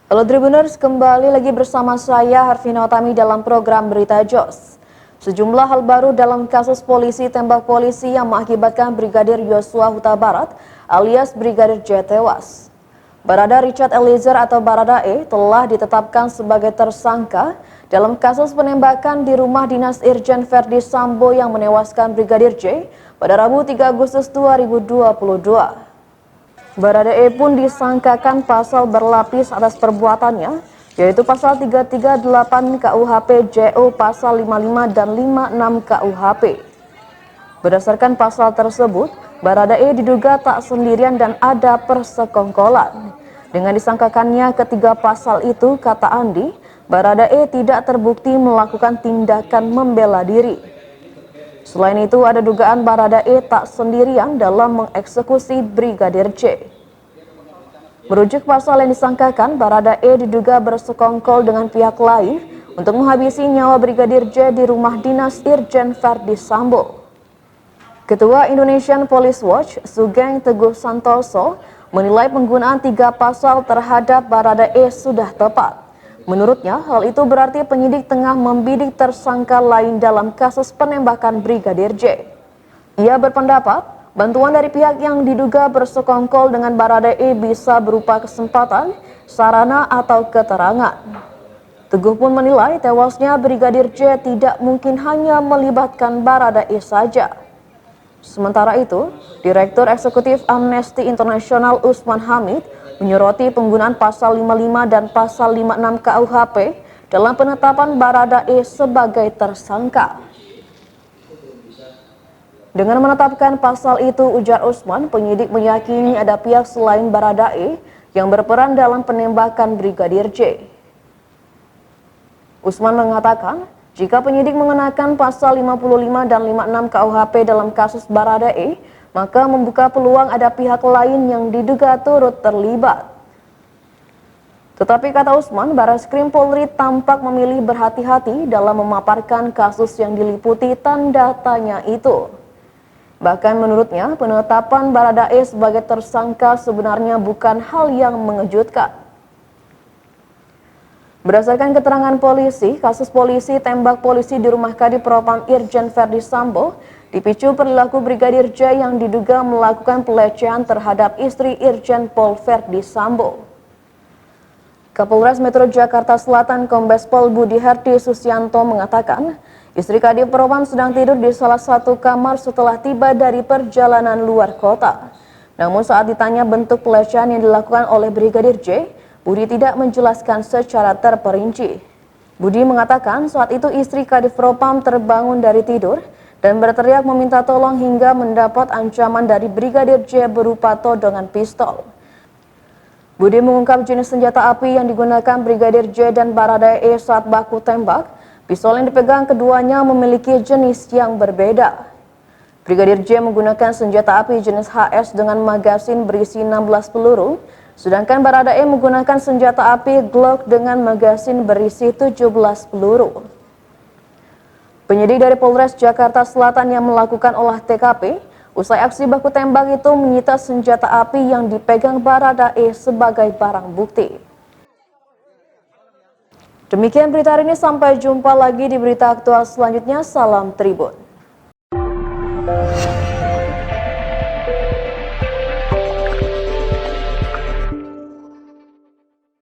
Halo Tribuners, kembali lagi bersama saya Harvina Utami dalam program Berita Jos. Sejumlah hal baru dalam kasus polisi tembak polisi yang mengakibatkan Brigadir Yosua Huta Barat alias Brigadir J tewas. Barada Richard Eliezer atau Baradae telah ditetapkan sebagai tersangka dalam kasus penembakan di rumah dinas Irjen Verdi Sambo yang menewaskan Brigadir J pada Rabu 3 Agustus 2022. Baradae pun disangkakan pasal berlapis atas perbuatannya, yaitu pasal 338 KUHP JO, pasal 55 dan 56 KUHP. Berdasarkan pasal tersebut, Baradae diduga tak sendirian dan ada persekongkolan. Dengan disangkakannya ketiga pasal itu, kata Andi, Baradae tidak terbukti melakukan tindakan membela diri. Selain itu, ada dugaan Baradae tak sendirian dalam mengeksekusi Brigadir J. Merujuk pasal yang disangkakan, Baradae diduga bersekongkol dengan pihak lain untuk menghabisi nyawa Brigadir J di rumah dinas Irjen Verdi Sambo. Ketua Indonesian Police Watch, Sugeng Teguh Santoso, menilai penggunaan 3 pasal terhadap Baradae sudah tepat. Menurutnya, hal itu berarti penyidik tengah membidik tersangka lain dalam kasus penembakan Brigadir J. Ia berpendapat, bantuan dari pihak yang diduga bersekongkol dengan Baradae bisa berupa kesempatan, sarana, atau keterangan. Teguh pun menilai tewasnya Brigadir J tidak mungkin hanya melibatkan Baradae saja. Sementara itu, Direktur Eksekutif Amnesty International Usman Hamid menyoroti penggunaan pasal 55 dan pasal 56 KUHP dalam penetapan Baradae sebagai tersangka. Dengan menetapkan pasal itu, ujar Usman, penyidik meyakini ada pihak selain Baradae yang berperan dalam penembakan Brigadir J. Usman mengatakan, jika penyidik mengenakan pasal 55 dan 56 KUHP dalam kasus Baradae, maka membuka peluang ada pihak lain yang diduga turut terlibat. Tetapi kata Usman, Barreskrim Polri tampak memilih berhati-hati dalam memaparkan kasus yang diliputi tanda tanya itu. Bahkan menurutnya, penetapan Baradae sebagai tersangka sebenarnya bukan hal yang mengejutkan. Berdasarkan keterangan polisi, kasus polisi tembak polisi di rumah Kadipropam Irjen Verdi Sambo dipicu perilaku Brigadir J yang diduga melakukan pelecehan terhadap istri Irjen Pol Verdi Sambo. Kapolres Metro Jakarta Selatan Kombes Pol Budi Hardi Susianto mengatakan, istri Kadipropam sedang tidur di salah satu kamar setelah tiba dari perjalanan luar kota. Namun saat ditanya bentuk pelecehan yang dilakukan oleh Brigadir J, Budi tidak menjelaskan secara terperinci. Budi mengatakan saat itu istri Kadipropam terbangun dari tidur dan berteriak meminta tolong hingga mendapat ancaman dari Brigadir J berupa todongan pistol. Budi mengungkap jenis senjata api yang digunakan Brigadir J dan Baradae saat baku tembak. Pistol yang dipegang keduanya memiliki jenis yang berbeda. Brigadir J menggunakan senjata api jenis HS dengan magasin berisi 16 peluru, sedangkan Baradae menggunakan senjata api Glock dengan magasin berisi 17 peluru. Penyidik dari Polres Jakarta Selatan yang melakukan olah TKP, usai aksi baku tembak itu menyita senjata api yang dipegang Baradae sebagai barang bukti. Demikian berita hari ini, sampai jumpa lagi di berita aktual selanjutnya. Salam Tribun.